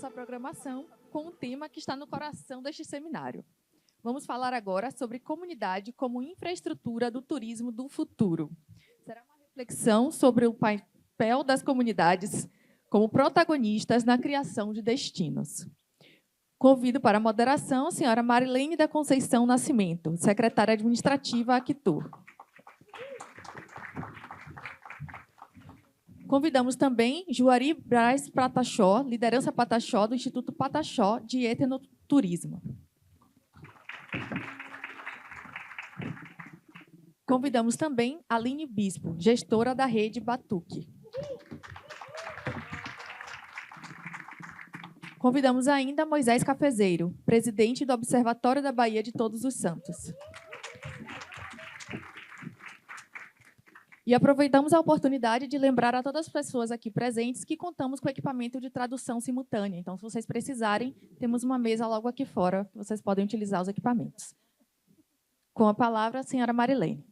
nossa programação com um tema que está no coração deste seminário. Vamos falar agora sobre comunidade como infraestrutura do turismo do futuro. Será uma reflexão sobre o papel das comunidades como protagonistas na criação de destinos. Convido para a moderação a senhora Marilene da Conceição Nascimento, secretária administrativa Actur. Convidamos também Juari Braz Pataxó, liderança Pataxó do Instituto Pataxó de Etnoturismo. Convidamos também Aline Bispo, gestora da rede Batuque. Convidamos ainda Moisés Cafezeiro, presidente do Observatório da Baía de Todos os Santos. E aproveitamos a oportunidade de lembrar a todas as pessoas aqui presentes que contamos com equipamento de tradução simultânea. Então, se vocês precisarem, temos uma mesa logo aqui fora, que vocês podem utilizar os equipamentos. Com a palavra, a senhora Marilene.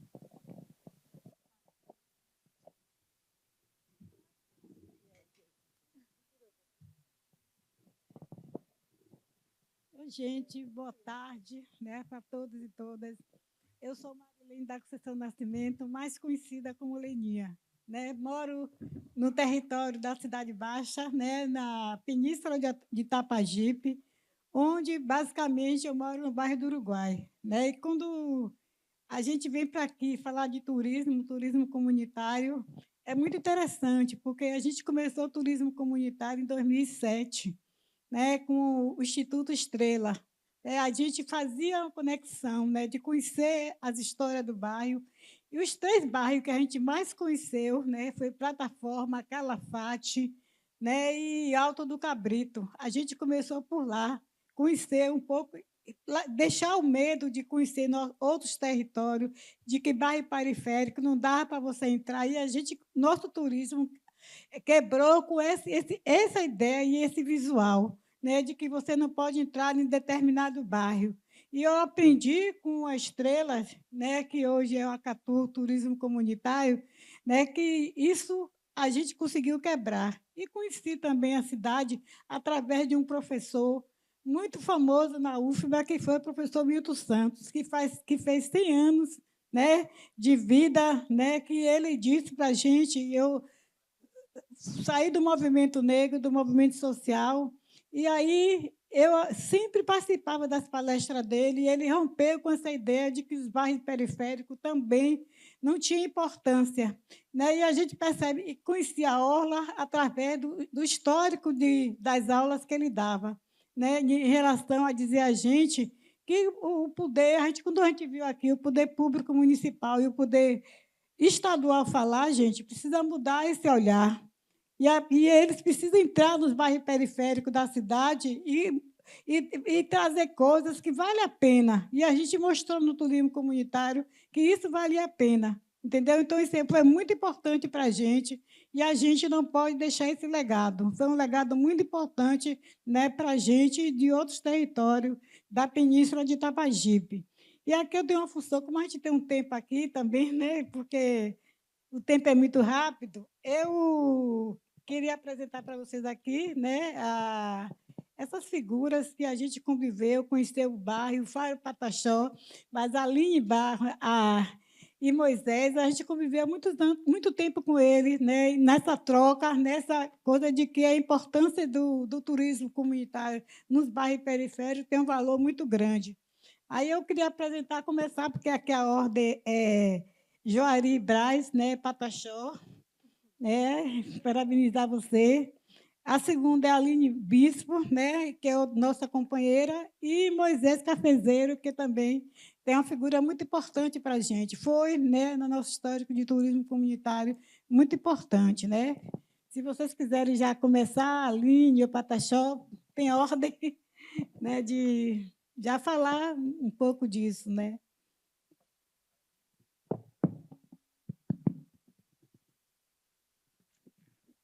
Gente, boa tarde, né, para todos e todas. Eu sou Marilene da Conceição Nascimento, mais conhecida como Leninha. Né? Moro no território da Cidade Baixa, né, na Península de Itapajipe, onde, basicamente, eu moro no bairro do Uruguai. Né? E quando a gente vem para aqui falar de turismo comunitário, é muito interessante, porque a gente começou o turismo comunitário em 2007, né, com o Instituto Estrela. A gente fazia uma conexão, né, de conhecer as histórias do bairro. E os 3 bairros que a gente mais conheceu, né, foi Plataforma, Calafate, né, e Alto do Cabrito. A gente começou por lá, conhecer um pouco, deixar o medo de conhecer outros territórios, de que bairro periférico não dá para você entrar. E nosso turismo quebrou com essa ideia e esse visual, né, de que você não pode entrar em determinado bairro. E eu aprendi com a Estrela, né, que hoje é o Acatu Turismo Comunitário, né, que isso a gente conseguiu quebrar. E conheci também a cidade através de um professor muito famoso na UFBA, que foi o professor Milton Santos, que fez 100 anos, né, de vida, né, que ele disse para a gente, eu saí do movimento negro, do movimento social, e aí eu sempre participava das palestras dele, e ele rompeu com essa ideia de que os bairros periféricos também não tinham importância. Né? E a gente percebe e conhecia a Orla através do histórico das aulas que ele dava, né? Em relação a dizer a gente que o poder, quando a gente viu aqui o poder público municipal e o poder estadual falar, gente, precisa mudar esse olhar. E eles precisam entrar nos bairros periféricos da cidade e trazer coisas que valem a pena. E a gente mostrou no turismo comunitário que isso valia a pena. Entendeu? Então, isso foi muito importante para a gente, e a gente não pode deixar esse legado. Foi um legado muito importante, né, para a gente de outros territórios da Península de Itapajipe. E aqui eu tenho uma função, como a gente tem um tempo aqui também, né, porque o tempo é muito rápido, eu queria apresentar para vocês aqui, né, essas figuras que a gente conviveu, conheceu o bairro, o Fábio Pataxó, mas a Aline Barro e Moisés, a gente conviveu muito tempo com eles, né, nessa troca, nessa coisa de que a importância do turismo comunitário nos bairros periféricos tem um valor muito grande. Aí eu queria apresentar, começar, porque aqui a ordem é Juari Braz, né, Pataxó, né, parabenizar você. A segunda é a Aline Bispo, né, que é a nossa companheira, e Moisés Cafezeiro, que também tem uma figura muito importante para a gente. Foi, né, no nosso histórico de turismo comunitário, muito importante. Né? Se vocês quiserem já começar, a Aline, o Pataxó, tem ordem, né, de já falar um pouco disso. Né?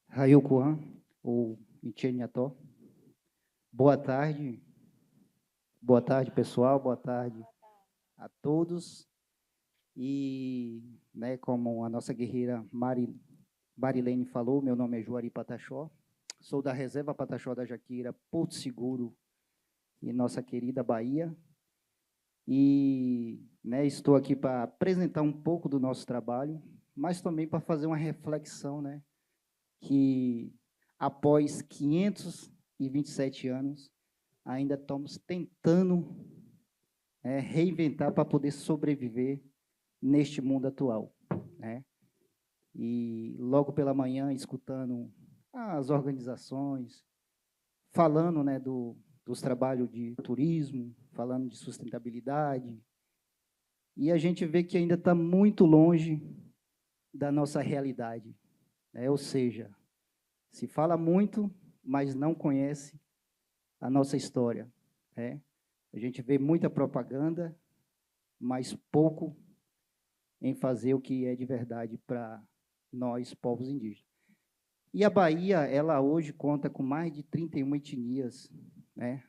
Rayukuan, ou Ichenható. Boa tarde, pessoal, boa tarde a todos. E, né, como a nossa guerreira Marilene falou, meu nome é Juari Pataxó, sou da Reserva Pataxó da Jaqueira, Porto Seguro e nossa querida Bahia. E né, estou aqui para apresentar um pouco do nosso trabalho, mas também para fazer uma reflexão, né, que após 527 anos, ainda estamos tentando reinventar para poder sobreviver neste mundo atual, né? E logo pela manhã, escutando as organizações, falando, né, dos trabalhos de turismo, falando de sustentabilidade, e a gente vê que ainda está muito longe da nossa realidade, né? Ou seja, se fala muito, mas não conhece a nossa história, né? A gente vê muita propaganda, mas pouco em fazer o que é de verdade para nós, povos indígenas. E a Bahia, ela hoje conta com mais de 31 etnias, né?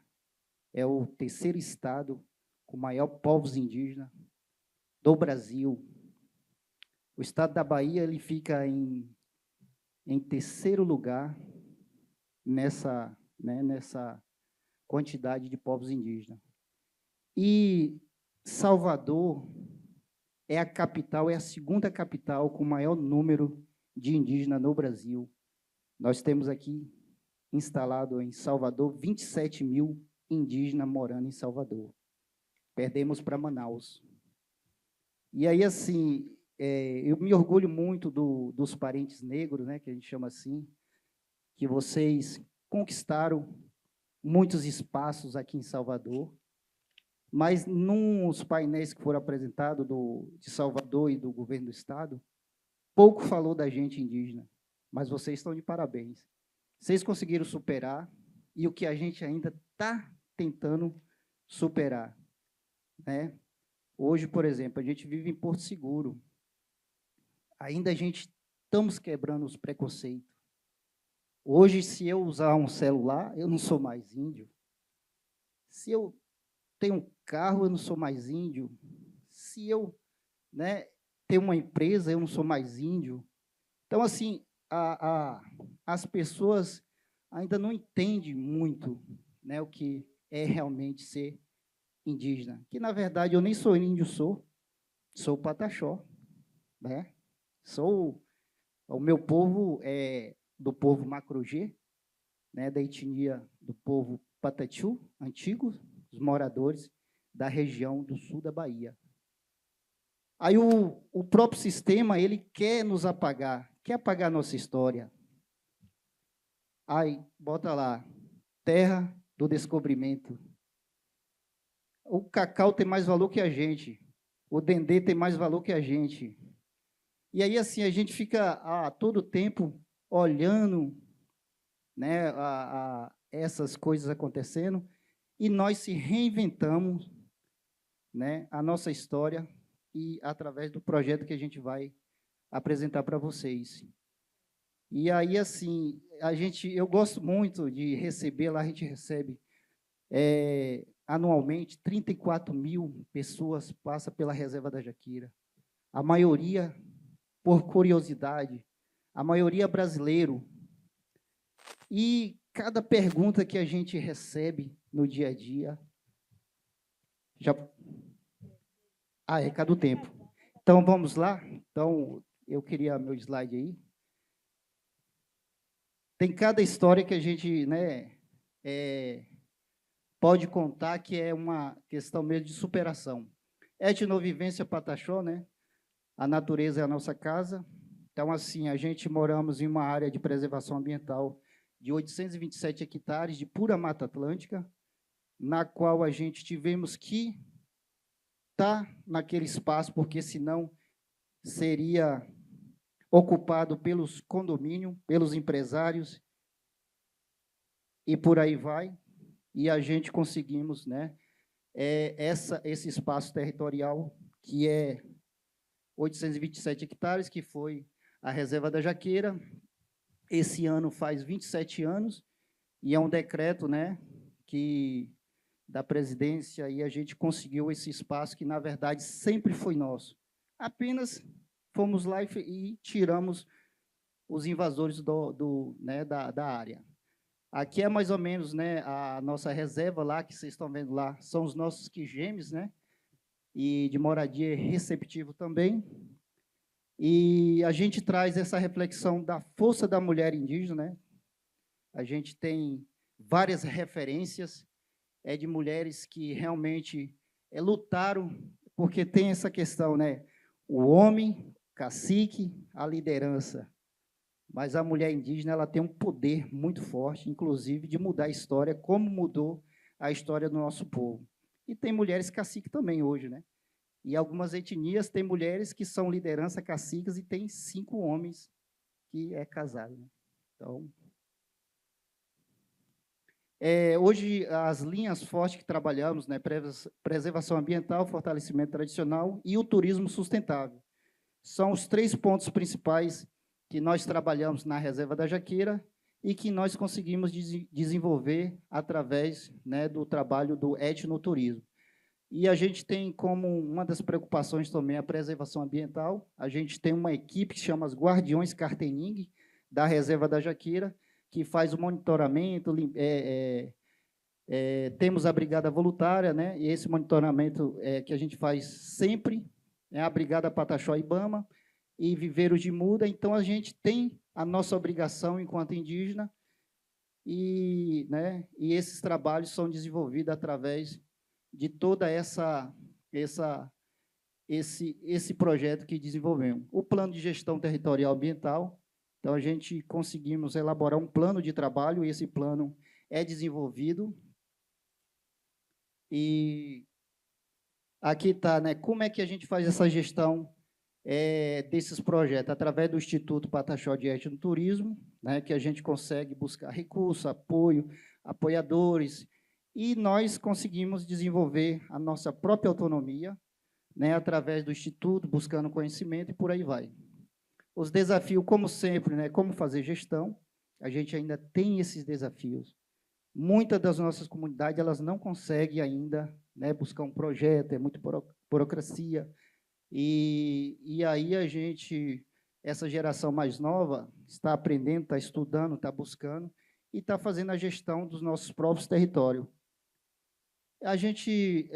É o terceiro estado com maior povos indígenas do Brasil. O estado da Bahia, ele fica em terceiro lugar nessa quantidade de povos indígenas. E Salvador é a capital, é a segunda capital com maior número de indígenas no Brasil. Nós temos aqui instalado em Salvador 27 mil indígenas morando em Salvador. Perdemos para Manaus. E aí, assim, eu me orgulho muito dos parentes negros, né, que a gente chama assim, que vocês conquistaram muitos espaços aqui em Salvador, mas nos painéis que foram apresentados de Salvador e do governo do estado, pouco falou da gente indígena, mas vocês estão de parabéns. Vocês conseguiram superar e o que a gente ainda está tentando superar, né? Hoje, por exemplo, a gente vive em Porto Seguro. Ainda a gente estamos quebrando os preconceitos. Hoje, se eu usar um celular, eu não sou mais índio. Se eu tenho um carro, eu não sou mais índio. Se eu, né, tenho uma empresa, eu não sou mais índio. Então, assim, as pessoas ainda não entendem muito, né, o que é realmente ser indígena. Que, na verdade, eu nem sou índio, sou pataxó, né? O meu povo é do povo Macro-G, né, da etnia do povo Patatiu, antigos, os moradores da região do sul da Bahia. Aí o próprio sistema, ele quer nos apagar, quer apagar a nossa história. Aí, bota lá, terra do descobrimento. O cacau tem mais valor que a gente, o dendê tem mais valor que a gente. E aí, assim, a gente fica a todo tempo olhando, né, essas coisas acontecendo, e nós se reinventamos, né, a nossa história, e através do projeto que a gente vai apresentar para vocês. E aí, assim, eu gosto muito de receber, lá a gente recebe anualmente 34 mil pessoas passam pela Reserva da Jaqueira. A maioria, por curiosidade, a maioria brasileiro. E cada pergunta que a gente recebe no dia a dia, recado do tempo. Então, vamos lá? Então, eu queria meu slide aí. Tem cada história que a gente, né, pode contar que é uma questão mesmo de superação. Etnovivência Pataxó, né? A natureza é a nossa casa. Então, assim, a gente moramos em uma área de preservação ambiental de 827 hectares de pura Mata Atlântica, na qual a gente tivemos que estar naquele espaço, porque senão seria ocupado pelos condomínios, pelos empresários, e por aí vai. E a gente conseguimos, né, esse espaço territorial, que é 827 hectares, que foi a Reserva da Jaqueira. Esse ano faz 27 anos, e é um decreto, né, da presidência, e a gente conseguiu esse espaço que, na verdade, sempre foi nosso. Apenas fomos lá e tiramos os invasores da área. Aqui é mais ou menos, né, a nossa reserva lá, que vocês estão vendo lá, são os nossos quijemes, né, e de moradia receptivo também. E a gente traz essa reflexão da força da mulher indígena, né? A gente tem várias referências de mulheres que realmente lutaram, porque tem essa questão, né? O homem, cacique, a liderança. Mas a mulher indígena ela tem um poder muito forte, inclusive, de mudar a história, como mudou a história do nosso povo. E tem mulheres cacique também hoje, né? E algumas etnias têm mulheres que são liderança caciques e tem 5 homens que é casado, né? Então, hoje, as linhas fortes que trabalhamos, né, preservação ambiental, fortalecimento tradicional e o turismo sustentável, são os 3 pontos principais que nós trabalhamos na Reserva da Jaqueira e que nós conseguimos desenvolver através, né, do trabalho do etnoturismo. E a gente tem como uma das preocupações também a preservação ambiental. A gente tem uma equipe que chama os Guardiões Cartening, da Reserva da Jaqueira, que faz o monitoramento, temos a Brigada Voluntária, né? E esse monitoramento que a gente faz sempre, a Brigada Pataxó Ibama e Viveiros de Muda. Então, a gente tem a nossa obrigação enquanto indígena e, né, e esses trabalhos são desenvolvidos através de toda esse projeto que desenvolvemos. O plano de gestão territorial ambiental, então a gente conseguimos elaborar um plano de trabalho, e esse plano é desenvolvido. E aqui está, né, como é que a gente faz essa gestão desses projetos? Através do Instituto Pataxó de Etnoturismo, né, que a gente consegue buscar recursos, apoio, apoiadores, e nós conseguimos desenvolver a nossa própria autonomia, né, através do Instituto, buscando conhecimento e por aí vai. Os desafios, como sempre, né, como fazer gestão, a gente ainda tem esses desafios. Muitas das nossas comunidades elas não conseguem ainda, né, buscar um projeto, é muito burocracia, e aí a gente, essa geração mais nova, está aprendendo, está estudando, está buscando, e está fazendo a gestão dos nossos próprios territórios. A gente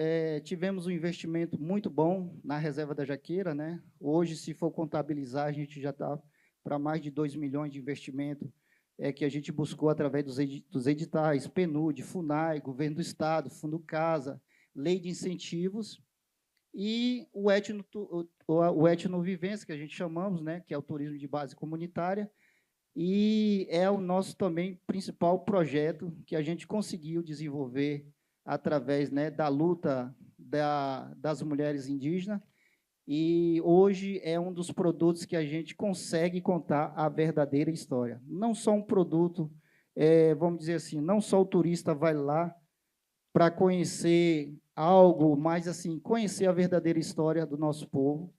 tivemos um investimento muito bom na Reserva da Jaqueira, né? Hoje, se for contabilizar, a gente já está para mais de 2 milhões de investimento que a gente buscou através dos editais, PNUD, FUNAI, Governo do Estado, Fundo Casa, Lei de Incentivos, e o etnovivência, que a gente chamamos, né? Que é o turismo de base comunitária, e é o nosso também principal projeto que a gente conseguiu desenvolver através, né, da luta das mulheres indígenas, e hoje é um dos produtos que a gente consegue contar a verdadeira história. Não só um produto, vamos dizer assim, não só o turista vai lá para conhecer algo, mas assim, conhecer a verdadeira história do nosso povo,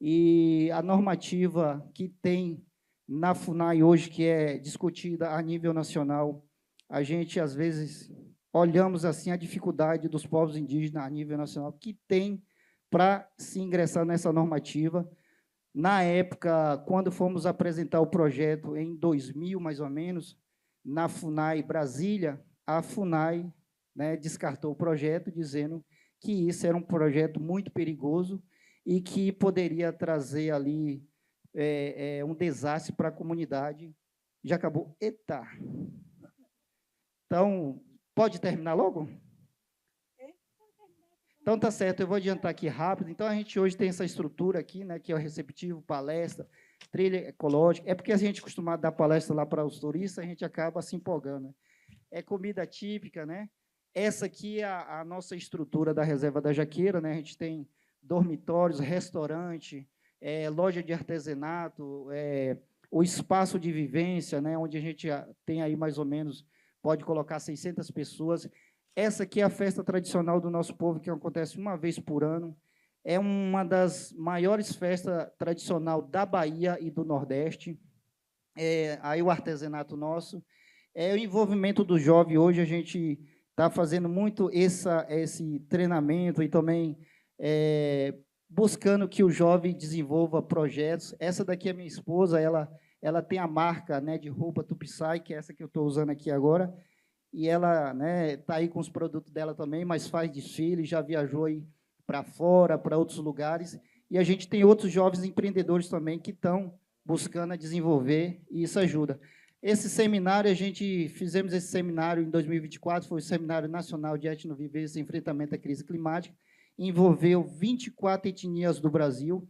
e a normativa que tem na FUNAI hoje, que é discutida a nível nacional, a gente, às vezes, olhamos assim a dificuldade dos povos indígenas a nível nacional que tem para se ingressar nessa normativa. Na época, quando fomos apresentar o projeto, em 2000, mais ou menos, na FUNAI Brasília, a FUNAI, né, descartou o projeto, dizendo que isso era um projeto muito perigoso e que poderia trazer ali um desastre para a comunidade. Já acabou? Eita! Então, pode terminar logo? Então, tá certo, eu vou adiantar aqui rápido. Então, a gente hoje tem essa estrutura aqui, né, que é o receptivo, palestra, trilha ecológica. É porque a gente é acostumado a dar palestra lá para os turistas, a gente acaba se empolgando, né? É comida típica, né? Essa aqui é a nossa estrutura da Reserva da Jaqueira, né? A gente tem dormitórios, restaurante, loja de artesanato, o espaço de vivência, né? Onde a gente tem aí mais ou menos, pode colocar 600 pessoas. Essa aqui é a festa tradicional do nosso povo, que acontece uma vez por ano. É uma das maiores festas tradicionais da Bahia e do Nordeste. Aí o artesanato nosso. O envolvimento do jovem. Hoje a gente está fazendo muito esse treinamento e também buscando que o jovem desenvolva projetos. Essa daqui é minha esposa, ela ela tem a marca, né, de roupa Tupissai, que é essa que eu estou usando aqui agora, e ela, né, está aí com os produtos dela também, mas faz desfile, já viajou aí para fora, para outros lugares, e a gente tem outros jovens empreendedores também que estão buscando a desenvolver, e isso ajuda. Esse seminário, fizemos esse seminário em 2024, foi o Seminário Nacional de Etnovivência e Enfrentamento à Crise Climática, envolveu 24 etnias do Brasil,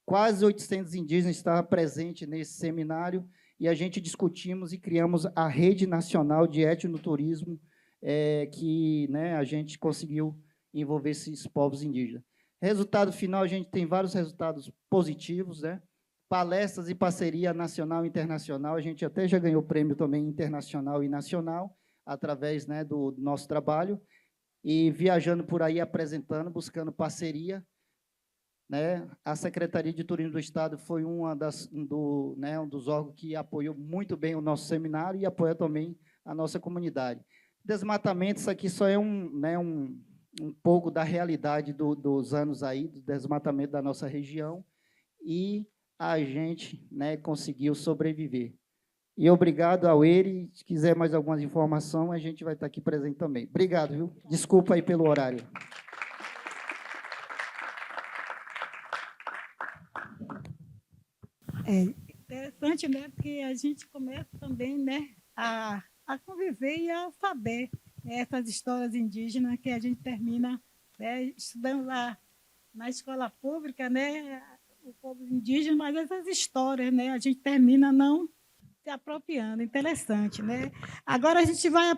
quase 800 indígenas estavam presentes nesse seminário, e a gente discutimos e criamos a Rede Nacional de Etnoturismo, que, né, a gente conseguiu envolver esses povos indígenas. Resultado final, a gente tem vários resultados positivos, né? Palestras e parceria nacional e internacional, a gente até já ganhou prêmio também internacional e nacional, através, né, do nosso trabalho, e viajando por aí, apresentando, buscando parceria, né? A Secretaria de Turismo do Estado foi um dos órgãos que apoiou muito bem o nosso seminário e apoia também a nossa comunidade. Desmatamento, isso aqui só é um pouco da realidade dos anos aí, do desmatamento da nossa região, e a gente, né, conseguiu sobreviver. E obrigado ao ele. Se quiser mais algumas informações, a gente vai estar aqui presente também. Obrigado, viu? Desculpa aí pelo horário. É interessante, né? Porque a gente começa também, né, a conviver e a saber, né, essas histórias indígenas que a gente termina, né, estudando lá na escola pública, né, o povo indígena, mas essas histórias, né, a gente termina não se apropriando. Interessante, né? Agora a gente vai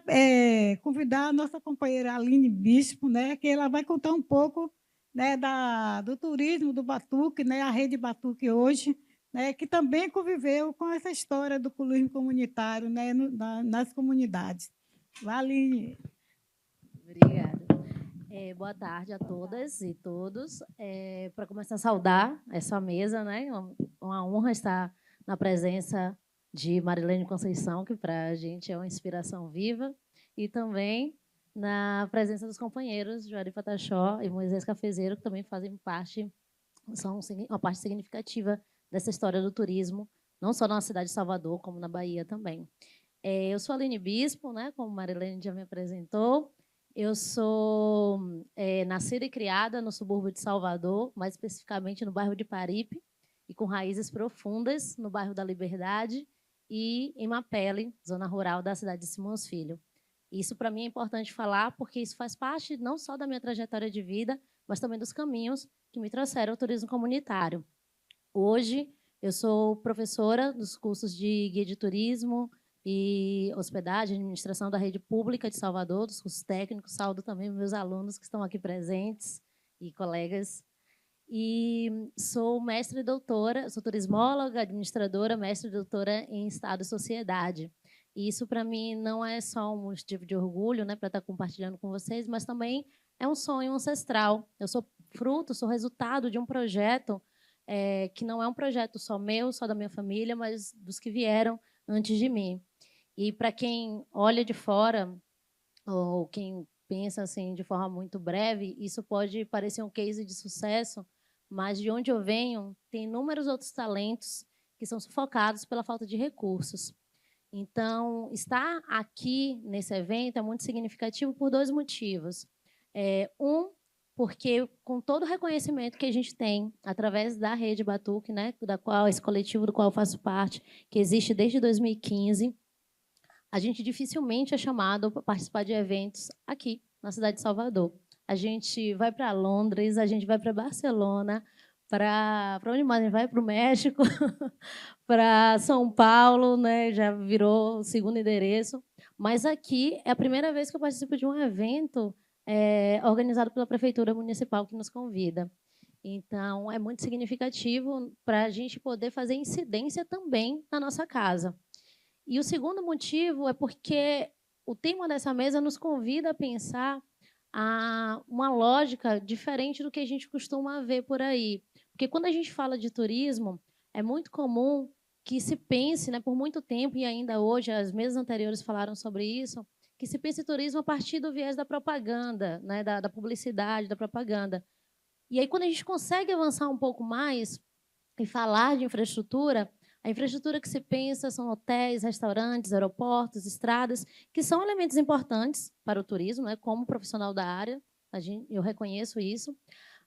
convidar a nossa companheira Aline Bispo, né, que ela vai contar um pouco, né, do turismo do Batuque, né, a Rede Batuque hoje, né, que também conviveu com essa história do turismo comunitário, né, nas comunidades. Aline. Obrigada. Boa tarde a todas e todos. Para começar a saudar essa mesa, né? Uma honra estar na presença de Marilene Conceição, que para a gente é uma inspiração viva, e também na presença dos companheiros Juari Patachó e Moisés Cafezeiro, que também fazem parte, são uma parte significativa dessa história do turismo, não só na cidade de Salvador, como na Bahia também. Eu sou a Aline Bispo, né, como Marilene já me apresentou. Eu sou nascida e criada no subúrbio de Salvador, mais especificamente no bairro de Paripe, e com raízes profundas no bairro da Liberdade e em Mapele, zona rural da cidade de Simões Filho. Isso, para mim, é importante falar, porque isso faz parte não só da minha trajetória de vida, mas também dos caminhos que me trouxeram ao turismo comunitário. Hoje, eu sou professora dos cursos de guia de turismo e hospedagem, administração da rede pública de Salvador, dos cursos técnicos. Saúdo também meus alunos que estão aqui presentes e colegas. E sou mestre e doutora, sou turismóloga, administradora, mestre e doutora em Estado e Sociedade. E isso, para mim, não é só um motivo de orgulho, né, para estar compartilhando com vocês, mas também é um sonho ancestral. Eu sou fruto, sou resultado de um projeto que não é um projeto só meu, só da minha família, mas dos que vieram antes de mim. E para quem olha de fora, ou quem pensa assim de forma muito breve, isso pode parecer um case de sucesso, mas de onde eu venho, tem inúmeros outros talentos que são sufocados pela falta de recursos. Então, estar aqui nesse evento é muito significativo por dois motivos. Porque com todo o reconhecimento que a gente tem através da Rede Batuque, né, esse coletivo do qual eu faço parte, que existe desde 2015, a gente dificilmente é chamado para participar de eventos aqui, na cidade de Salvador. A gente vai para Londres, a gente vai para Barcelona, para onde mais? A gente vai para o México, para São Paulo, né? Já virou o segundo endereço. Mas aqui é a primeira vez que eu participo de um evento organizado pela Prefeitura Municipal que nos convida. Então, é muito significativo para a gente poder fazer incidência também na nossa casa. E o segundo motivo é porque o tema dessa mesa nos convida a pensar uma lógica diferente do que a gente costuma ver por aí. Porque quando a gente fala de turismo, é muito comum que se pense, né, por muito tempo, e ainda hoje, as mesas anteriores falaram sobre isso, que se pense turismo a partir do viés da propaganda, né, da publicidade, da propaganda. E aí, quando a gente consegue avançar um pouco mais e falar de infraestrutura, A infraestrutura que se pensa são hotéis, restaurantes, aeroportos, estradas, que são elementos importantes para o turismo, né? Como profissional da área, eu reconheço isso,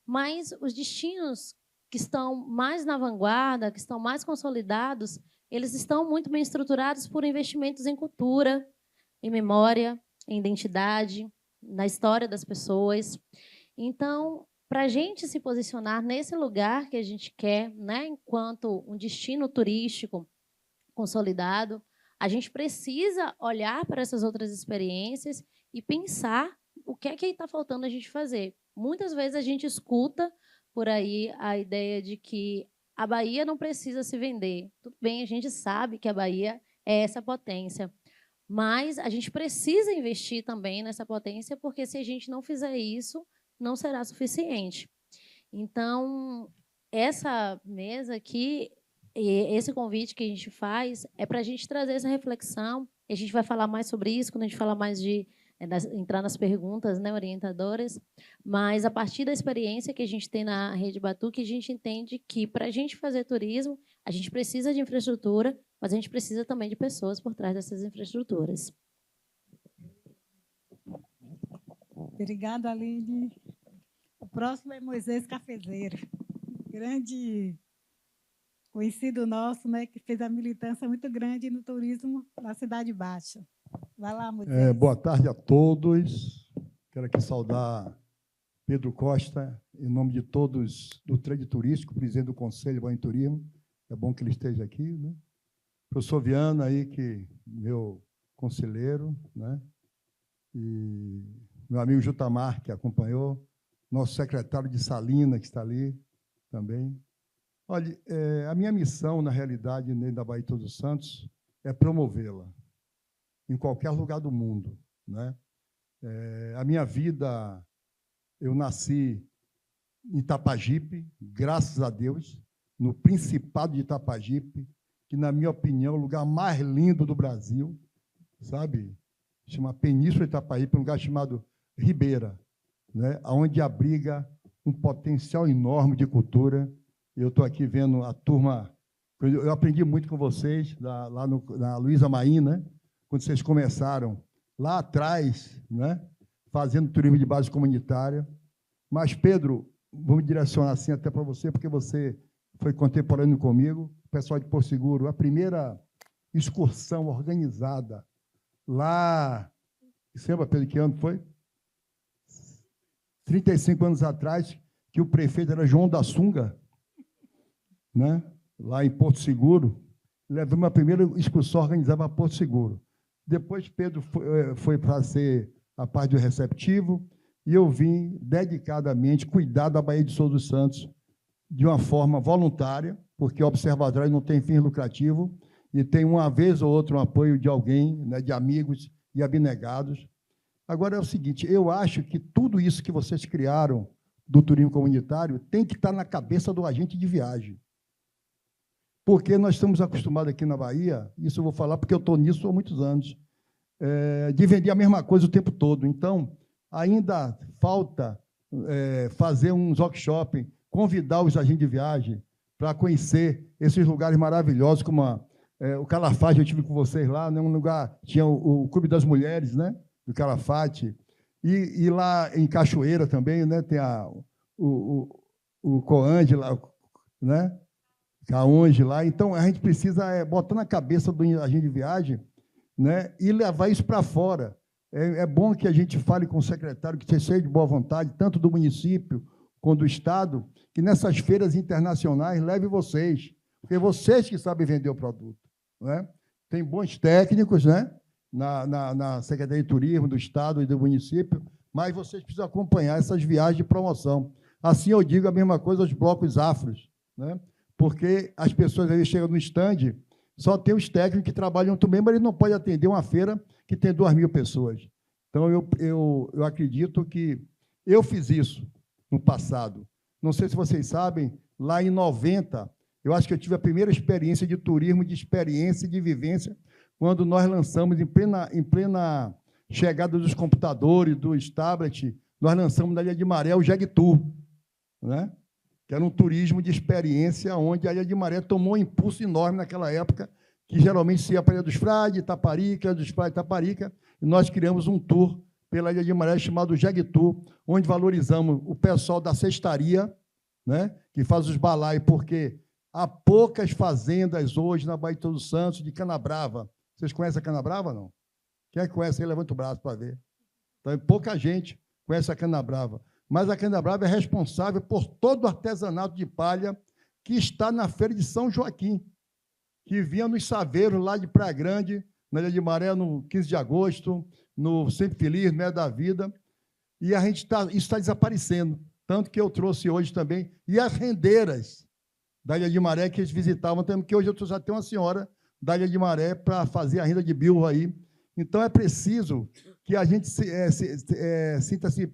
mas os destinos que estão mais na vanguarda, que estão mais consolidados, eles estão muito bem estruturados por investimentos em cultura, em memória, em identidade, na história das pessoas. Então, para a gente se posicionar nesse lugar que a gente quer, né, enquanto um destino turístico consolidado, a gente precisa olhar para essas outras experiências e pensar o que é que está faltando a gente fazer. Muitas vezes a gente escuta por aí a ideia de que a Bahia não precisa se vender. Tudo bem, a gente sabe que a Bahia é essa potência, mas a gente precisa investir também nessa potência, porque se a gente não fizer isso, não será suficiente. Então, essa mesa aqui, esse convite que a gente faz, é para a gente trazer essa reflexão. A gente vai falar mais sobre isso quando a gente falar mais de entrar nas perguntas, né, orientadoras, mas a partir da experiência que a gente tem na Rede Batuque, a gente entende que, para a gente fazer turismo, a gente precisa de infraestrutura, mas a gente precisa também de pessoas por trás dessas infraestruturas. Obrigada, Aline. O próximo é Moisés Cafezeiro, grande conhecido nosso, né, que fez a militância muito grande no turismo na Cidade Baixa. Vai lá, Moisés. Boa tarde a todos. Quero aqui saudar Pedro Costa, em nome de todos do Trade Turístico, presidente do Conselho Bahia em Turismo. É bom que ele esteja aqui, né? Professor Viana, aí, que meu conselheiro, né? E meu amigo Jutamar, que acompanhou, nosso secretário de Salina, que está ali também. Olha, a minha missão, na realidade, dentro da Bahia de Todos os Santos, é promovê-la em qualquer lugar do mundo, né? A minha vida, eu nasci em Itapajipe, graças a Deus, no Principado de Itapajipe, que, na minha opinião, é o lugar mais lindo do Brasil, sabe? Chama Península de Itapajipe, um lugar chamado Ribeira, né? Onde abriga um potencial enorme de cultura. Eu estou aqui vendo a turma, eu aprendi muito com vocês, lá na Luísa Maim, né? Quando vocês começaram lá atrás, né? Fazendo turismo de base comunitária. Mas, Pedro, vou me direcionar assim até para você, porque você foi contemporâneo comigo, o pessoal de Porto Seguro, a primeira excursão organizada lá, você lembra, Pedro, que ano foi? 35 anos atrás, que o prefeito era João da Sunga, né? Lá em Porto Seguro, levamos a primeira excursão organizada para Porto Seguro. Depois, Pedro foi para ser a parte do receptivo, e eu vim dedicadamente cuidar da Bahia de Todos os Santos de uma forma voluntária, porque o observatório não tem fim lucrativo e tem uma vez ou outra um apoio de alguém, né, de amigos e abnegados. Agora é o seguinte, eu acho que tudo isso que vocês criaram do turismo comunitário tem que estar na cabeça do agente de viagem. Porque nós estamos acostumados aqui na Bahia, isso eu vou falar porque eu estou nisso há muitos anos, de vender a mesma coisa o tempo todo. Então, ainda falta fazer uns workshops, convidar os agentes de viagem para conhecer esses lugares maravilhosos, como o Calafate, eu estive com vocês lá, né, um lugar, tinha o Clube das Mulheres, né, do Calafate, e lá em Cachoeira também, né, tem o Coange lá, né, Caonge lá. Então, a gente precisa botar na cabeça do agente de viagem, né, e levar isso para fora. É bom que a gente fale com o secretário, que seja de boa vontade, tanto do município quanto do Estado, que nessas feiras internacionais leve vocês, porque vocês que sabem vender o produto, né? Tem bons técnicos, né, na Secretaria de Turismo do Estado e do município, mas vocês precisam acompanhar essas viagens de promoção. Assim, eu digo a mesma coisa aos blocos afros, né? Porque as pessoas aí chegam no stand, só tem os técnicos que trabalham muito bem, mas eles não podem atender uma feira que tem 2.000 pessoas. Então, eu acredito que eu fiz isso no passado. Não sei se vocês sabem, lá em 90, eu acho que eu tive a primeira experiência de turismo, de experiência e de vivência, quando nós lançamos, em plena chegada dos computadores, dos tablets, nós lançamos na Ilha de Maré o Jeg Tour, né? que era um turismo de experiência, onde a Ilha de Maré tomou um impulso enorme naquela época, que geralmente se ia para a Ilha dos Frades, Itaparica, Ilha dos Frades, Itaparica, e nós criamos um tour pela Ilha de Maré chamado Jeg Tour, onde valorizamos o pessoal da cestaria, né, que faz os balaios, porque há poucas fazendas hoje na Baía de Todos os Santos de cana-brava. Vocês conhecem a cana-brava, não? Quem é que conhece aí, levanta o braço para ver. Então, pouca gente conhece a cana-brava. Mas a cana-brava é responsável por todo o artesanato de palha que está na Feira de São Joaquim, que vinha nos saveiros lá de Praia Grande, na Ilha de Maré, no 15 de agosto, no Sempre Feliz, Meia da Vida, e isso está desaparecendo. Tanto que eu trouxe hoje também, e as rendeiras da Ilha de Maré que eles visitavam também, porque hoje eu já tenho uma senhora da Ilha de Maré para fazer a renda de bilro aí. Então, é preciso que a gente sinta-se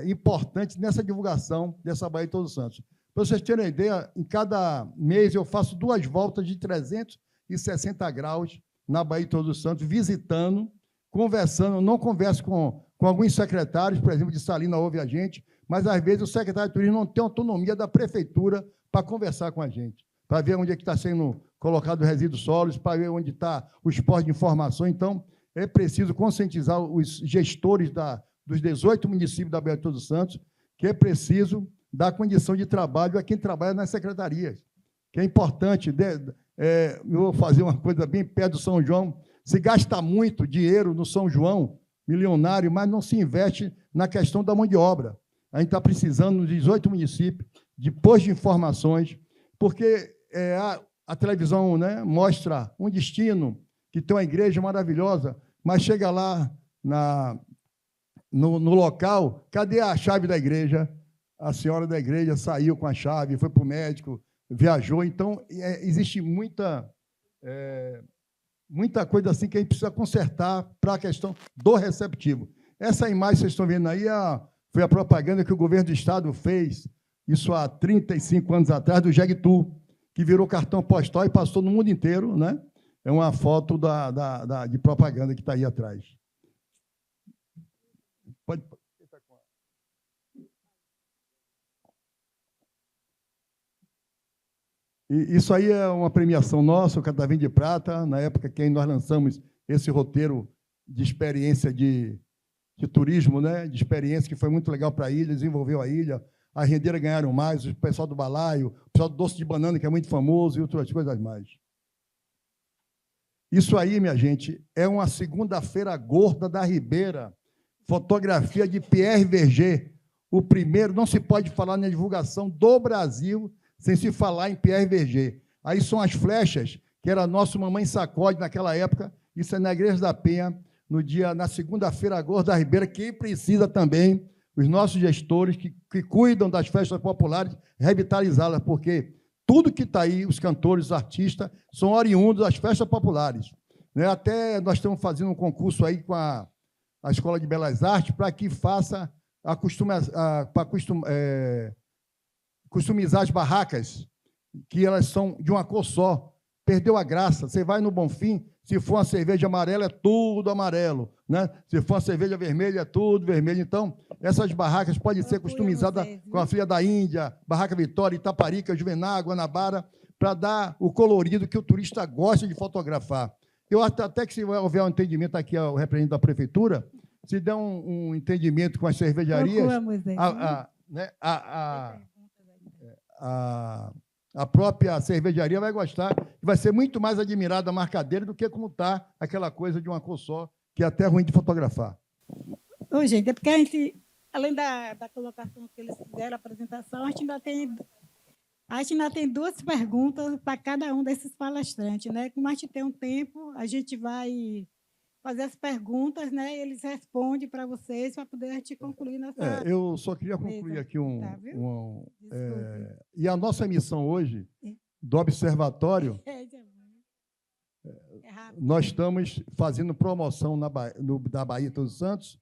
importante nessa divulgação dessa Baía de Todos os Santos. Para vocês terem uma ideia, em cada mês eu faço 2 voltas de 360 graus na Baía de Todos os Santos, visitando, conversando. Eu não converso com alguns secretários, por exemplo, de Salina ouve a gente, mas, às vezes, o secretário de turismo não tem autonomia da prefeitura para conversar com a gente, para ver onde é que está sendo colocado o resíduo sólido, para ver onde está o esporte de informação. Então, é preciso conscientizar os gestores dos 18 municípios da Baía de Todos os Santos que é preciso dar condição de trabalho a quem trabalha nas secretarias, que é importante. Eu vou fazer uma coisa bem perto do São João. Se gasta muito dinheiro no São João, milionário, mas não se investe na questão da mão de obra. A gente está precisando, nos 18 municípios, de postos de informações, porque a televisão, né, mostra um destino que tem uma igreja maravilhosa, mas chega lá no local, cadê a chave da igreja? A senhora da igreja saiu com a chave, foi para o médico, viajou. Então, existe muita coisa assim que a gente precisa consertar para a questão do receptivo. Essa imagem que vocês estão vendo aí foi a propaganda que o governo do Estado fez, isso há 35 anos atrás, do Jeg Tour, que virou cartão postal e passou no mundo inteiro, né? É uma foto de propaganda que está aí atrás. Pode. E isso aí é uma premiação nossa, o Catavinho de Prata, na época que nós lançamos esse roteiro de experiência de turismo, né? De experiência que foi muito legal para a ilha, desenvolveu a ilha, as rendeiras ganharam mais, o pessoal do balaio, o pessoal do doce de banana, que é muito famoso, e outras coisas mais. Isso aí, minha gente, é uma segunda-feira gorda da Ribeira, fotografia de Pierre Verger, o primeiro, não se pode falar na divulgação do Brasil sem se falar em Pierre Verger. Aí são as flechas, que era nosso Mamãe Sacode naquela época, isso é na Igreja da Penha, na segunda-feira gorda da Ribeira. Quem precisa também, os nossos gestores que cuidam das festas populares, revitalizá-las, porque tudo que está aí, os cantores, os artistas, são oriundos das festas populares. Né? Até nós estamos fazendo um concurso aí com a Escola de Belas Artes para que faça customizar as barracas, que elas são de uma cor só. Perdeu a graça. Você vai no Bonfim, se for uma cerveja amarela, é tudo amarelo, né? Se for uma cerveja vermelha, é tudo vermelho. Então, essas barracas podem ser customizadas com a Filha da Índia, Barraca Vitória, Itaparica, Juvenal, Guanabara, para dar o colorido que o turista gosta de fotografar. Eu até que, se houver um entendimento aqui, o representante da prefeitura, se der um entendimento com as cervejarias, a própria cervejaria vai gostar e vai ser muito mais admirada a marcadeira do que como está aquela coisa de uma cor só, que é até ruim de fotografar. Ô, gente, é porque a gente, além da colocação que eles fizeram, a apresentação, a gente ainda tem 2 perguntas para cada um desses palestrantes, né? Como a gente tem um tempo, a gente vai fazer as perguntas, né? Eles respondem para vocês, para poder a gente concluir nossa... Eu só queria concluir aqui e a nossa missão hoje, do Observatório, nós estamos fazendo promoção da Baía de Todos os Santos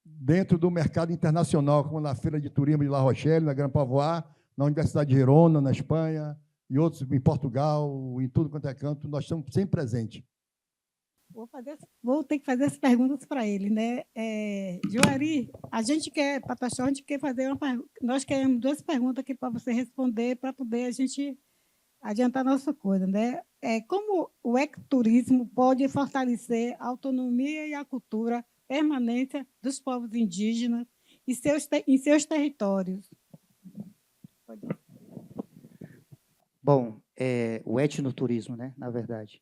dentro do mercado internacional, como na Feira de Turismo de La Rochelle, na Gran Pavois, na Universidade de Girona, na Espanha, e outros em Portugal, em tudo quanto é canto, nós estamos sempre presentes. Vou ter que fazer as perguntas para ele, né? Joari, a gente quer, Pataxó, a gente quer fazer uma pergunta. Nós queremos 2 perguntas aqui para você responder, para poder a gente adiantar a nossa coisa, né? Como o ecoturismo pode fortalecer a autonomia e a cultura permanente dos povos indígenas em seus territórios? Bom, o etnoturismo, né, na verdade.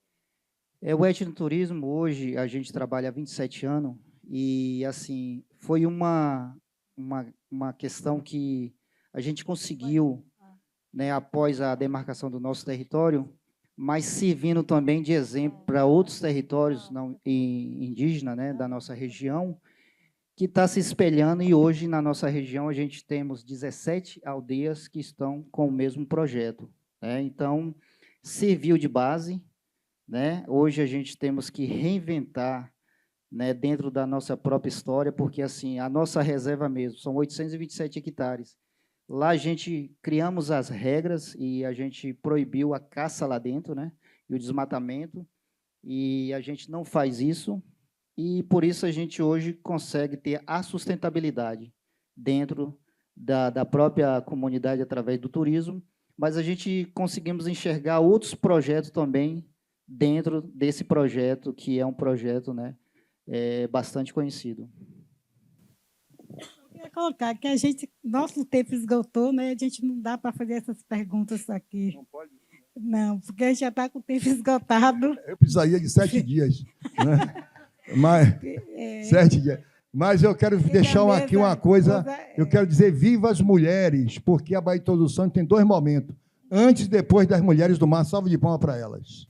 O etnoturismo, hoje, a gente trabalha há 27 anos e, assim, foi uma questão que a gente conseguiu, né, após a demarcação do nosso território, mas servindo também de exemplo para outros territórios indígenas, né, da nossa região, que está se espelhando, e hoje, na nossa região, a gente temos 17 aldeias que estão com o mesmo projeto, né? Então, serviu de base, né? Hoje a gente temos que reinventar, né, dentro da nossa própria história, porque assim, a nossa reserva mesmo são 827 hectares. Lá a gente criamos as regras e a gente proibiu a caça lá dentro, né, e o desmatamento, e a gente não faz isso, e por isso a gente hoje consegue ter a sustentabilidade dentro da própria comunidade através do turismo, mas a gente conseguimos enxergar outros projetos também dentro desse projeto, que é um projeto, né, bastante conhecido. Eu queria colocar que nosso tempo esgotou, né? A gente não dá para fazer essas perguntas aqui. Não pode? Não, porque a gente já está com o tempo esgotado. Eu precisaria de 7 dias. Né? Mas, 7 dias. Mas eu quero deixar aqui uma coisa, eu quero dizer viva as mulheres, porque a Baía de Todos os Santos tem 2 momentos, antes e depois das mulheres do mar. Salve de palmas para elas.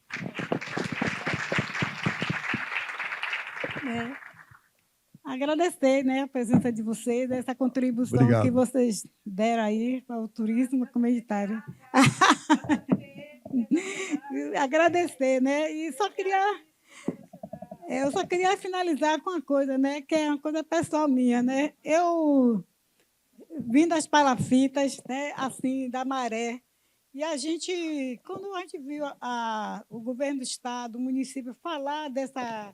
Agradecer, né, a presença de vocês, essa contribuição Obrigado. que vocês deram aí para o turismo comunitário. Agradecer, né? E eu só queria finalizar com uma coisa, né, que é uma coisa pessoal minha, né? Eu vim das palafitas, né, assim, da Maré, e quando a gente viu o governo do estado, o município falar dessa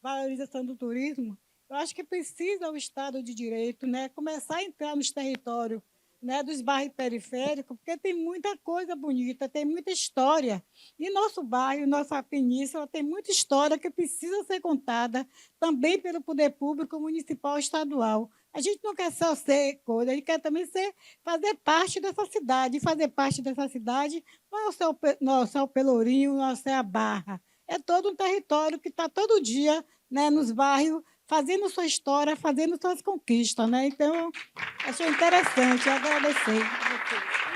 valorização do turismo, eu acho que precisa o Estado de Direito, né, começar a entrar nos territórios, né, dos bairros periféricos, porque tem muita coisa bonita, tem muita história. E nosso bairro, nossa península, tem muita história que precisa ser contada também pelo poder público municipal e estadual. A gente não quer só ser coisa, a gente quer também fazer parte dessa cidade. E fazer parte dessa cidade não é só o Pelourinho, não é só a Barra. É todo um território que está todo dia, né, nos bairros, fazendo sua história, fazendo suas conquistas, né? Então, achei interessante, agradecer a vocês.